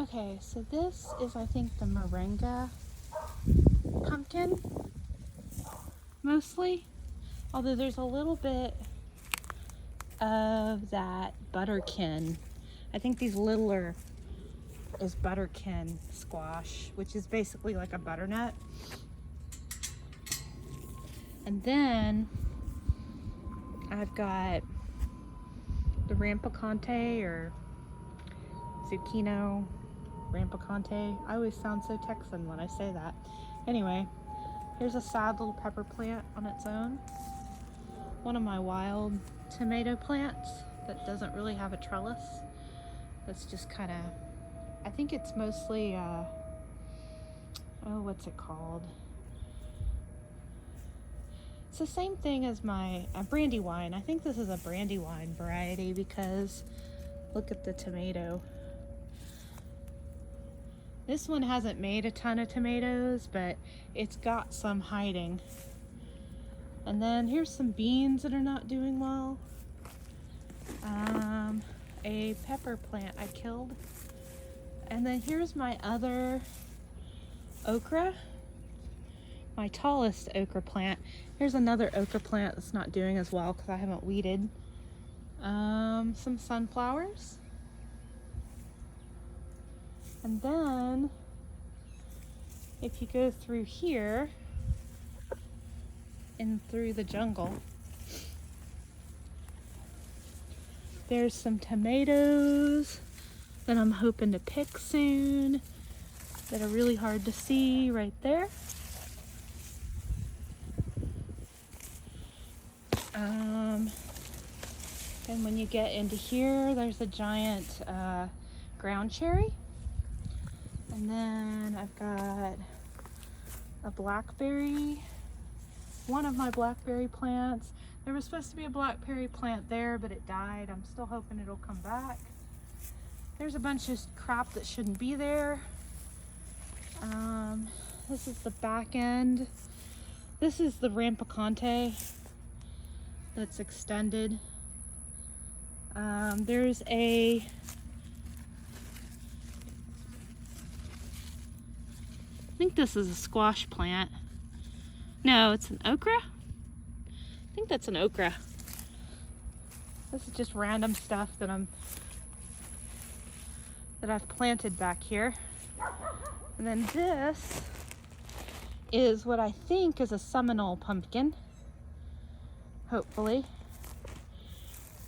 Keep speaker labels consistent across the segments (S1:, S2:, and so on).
S1: Okay, so this is, I think, the moringa pumpkin, mostly. Although there's a little bit of that butterkin. I think these littler is butterkin squash, which is basically like a butternut. And then I've got the rampicante or zucchino rampicante. I always sound so Texan when I say that. Anyway, here's a sad little pepper plant on its own. One of my wild tomato plants that doesn't really have a trellis. That's just kind of, I think it's mostly, oh, what's it called? It's the same thing as my brandywine. I think this is a brandywine variety because look at the tomato. This one hasn't made a ton of tomatoes, but it's got some hiding. And then here's some beans that are not doing well. A pepper plant I killed. And then here's my other okra. My tallest okra plant. Here's another okra plant that's not doing as well because I haven't weeded. Some sunflowers. And then if you go through here and through the jungle, there's some tomatoes that I'm hoping to pick soon that are really hard to see right there. And when you get into here, there's a giant ground cherry. And then I've got a blackberry, one of my blackberry plants. There was supposed to be a blackberry plant there, but it died. I'm still hoping it'll come back. There's a bunch of crap that shouldn't be there. This is the back end. This is the rampicante that's extended. There's a I think this is a squash plant. No, it's an okra. I think that's an okra. This is just random stuff that I've planted back here. And then this is what I think is a Seminole pumpkin. Hopefully.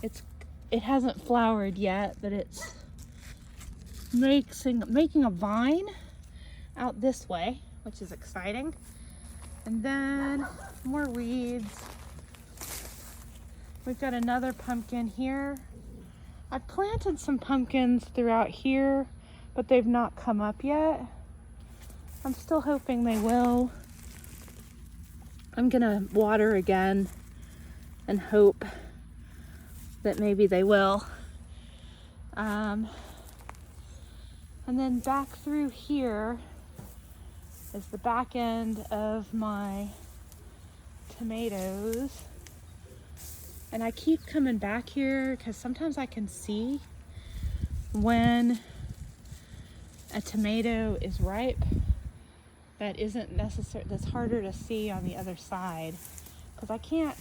S1: It hasn't flowered yet, but it's making a vine out this way, which is exciting. And then more weeds. We've got another pumpkin here. I've planted some pumpkins throughout here, but they've not come up yet. I'm still hoping they will. I'm gonna water again and hope that maybe they will. And then back through here is the back end of my tomatoes. And I keep coming back here because sometimes I can see when a tomato is ripe that isn't necessary, that's harder to see on the other side. Because I can't,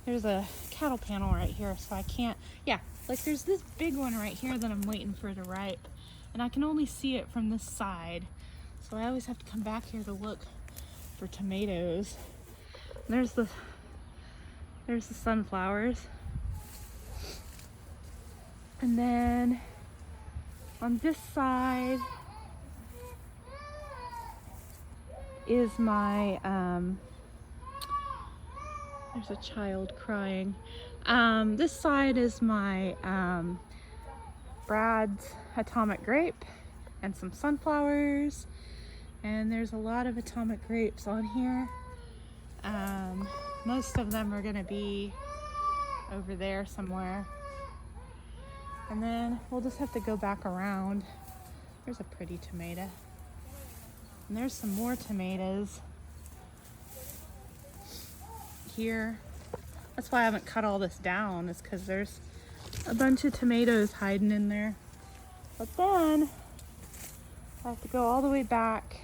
S1: there's a cattle panel right here, so I can't, yeah, like there's this big one right here that I'm waiting for to ripe. And I can only see it from this side. So I always have to come back here to look for tomatoes. And there's the sunflowers. And then on this side is my, there's a child crying. This side is my Brad's atomic grape and some sunflowers. And there's a lot of atomic grapes on here. Most of them are gonna be over there somewhere. And then we'll just have to go back around. There's a pretty tomato. And there's some more tomatoes here. That's why I haven't cut all this down, is because there's a bunch of tomatoes hiding in there. But then I have to go all the way back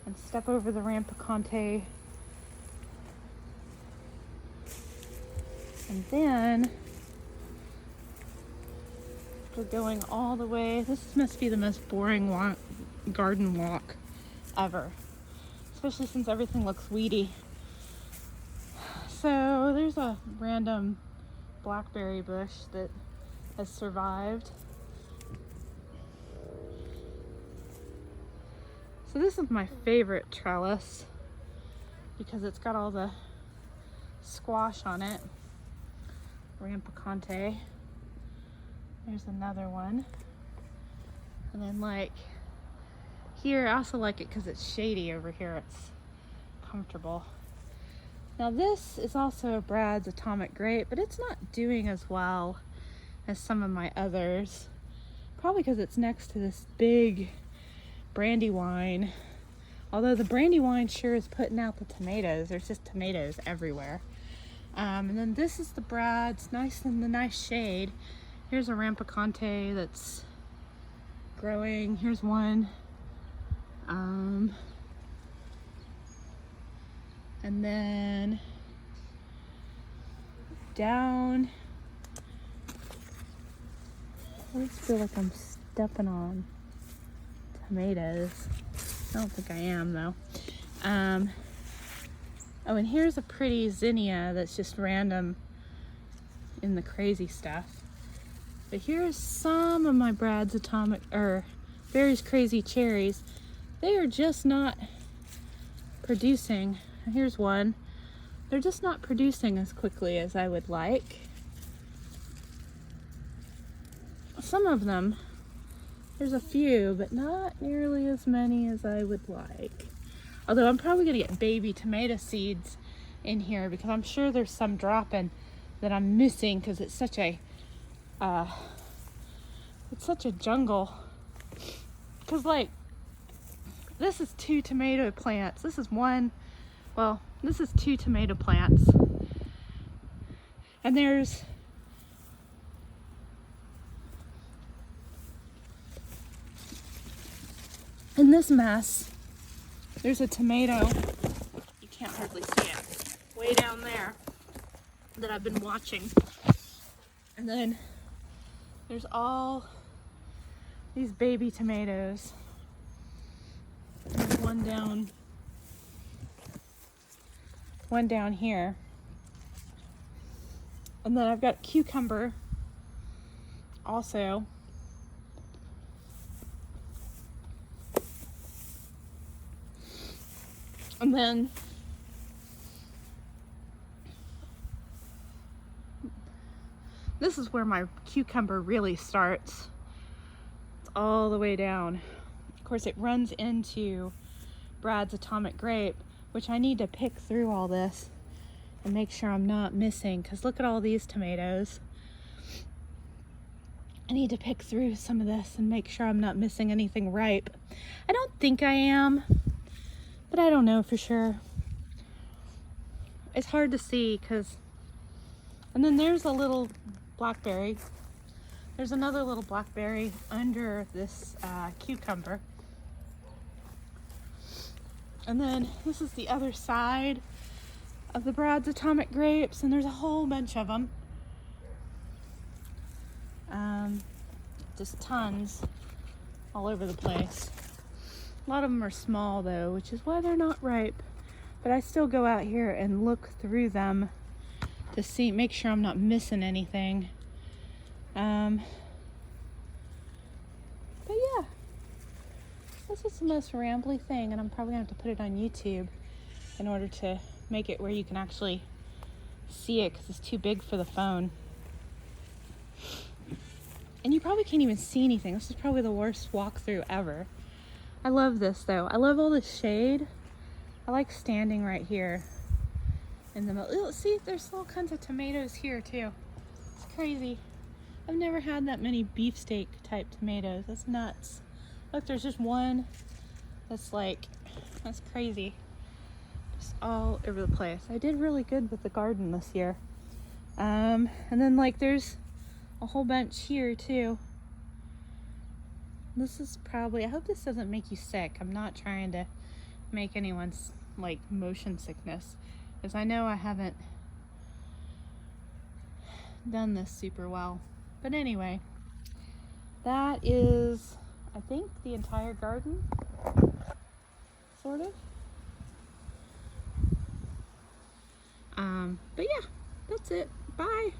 S1: and step over the Rampicante. And then we're going all the way. This must be the most boring garden walk ever, especially since everything looks weedy. So there's a random blackberry bush that has survived. So this is my favorite trellis because it's got all the squash on it. Rampicante. There's another one. And then like here, I also like it because it's shady over here. It's comfortable. Now this is also Brad's Atomic Grape, but it's not doing as well as some of my others. Probably because it's next to this big Brandywine. Although the Brandywine sure is putting out the tomatoes. There's just tomatoes everywhere. And then this is the Brad's, nice in the nice shade. Here's a Rampicante that's growing. Here's one. And then down, I always feel like I'm stepping on tomatoes. I don't think I am though. Oh, and here's a pretty zinnia that's just random in the crazy stuff. But here's some of my Brad's Barry's Crazy Cherries. They are just not producing. Here's one. They're just not producing as quickly as I would like. Some of them, there's a few, but not nearly as many as I would like. Although I'm probably gonna get baby tomato seeds in here because I'm sure there's some dropping that I'm missing because it's such a jungle. Because like, this is 2 tomato plants. This is one, well, this is 2 tomato plants. And there's in this mess, there's a tomato, you can't hardly see it, way down there that I've been watching. And then there's all these baby tomatoes. There's one down here. And then I've got cucumber also. And then this is where my cucumber really starts. It's all the way down. Of course, it runs into Brad's Atomic Grape, which I need to pick through all this and make sure I'm not missing, because look at all these tomatoes. I need to pick through some of this and make sure I'm not missing anything ripe. I don't think I am, but I don't know for sure. It's hard to see because, and then there's a little blackberry. There's another little blackberry under this cucumber. And then this is the other side of the Brad's Atomic Grapes, and there's a whole bunch of them. Just tons all over the place. A lot of them are small though, which is why they're not ripe. But I still go out here and look through them to see, make sure I'm not missing anything. But yeah, this is the most rambly thing, and I'm probably gonna have to put it on YouTube in order to make it where you can actually see it, because it's too big for the phone. And you probably can't even see anything. This is probably the worst walkthrough ever. I love this though. I love all the shade. I like standing right here in the middle. See, there's all kinds of tomatoes here too. It's crazy. I've never had that many beefsteak type tomatoes. That's nuts. Look, there's just one that's like, that's crazy. Just all over the place. I did really good with the garden this year. And then like there's a whole bunch here too. This is probably, I hope this doesn't make you sick. I'm not trying to make anyone's like motion sickness, because I know I haven't done this super well. But anyway, that is, I think, the entire garden, sort of. But yeah, that's it. Bye.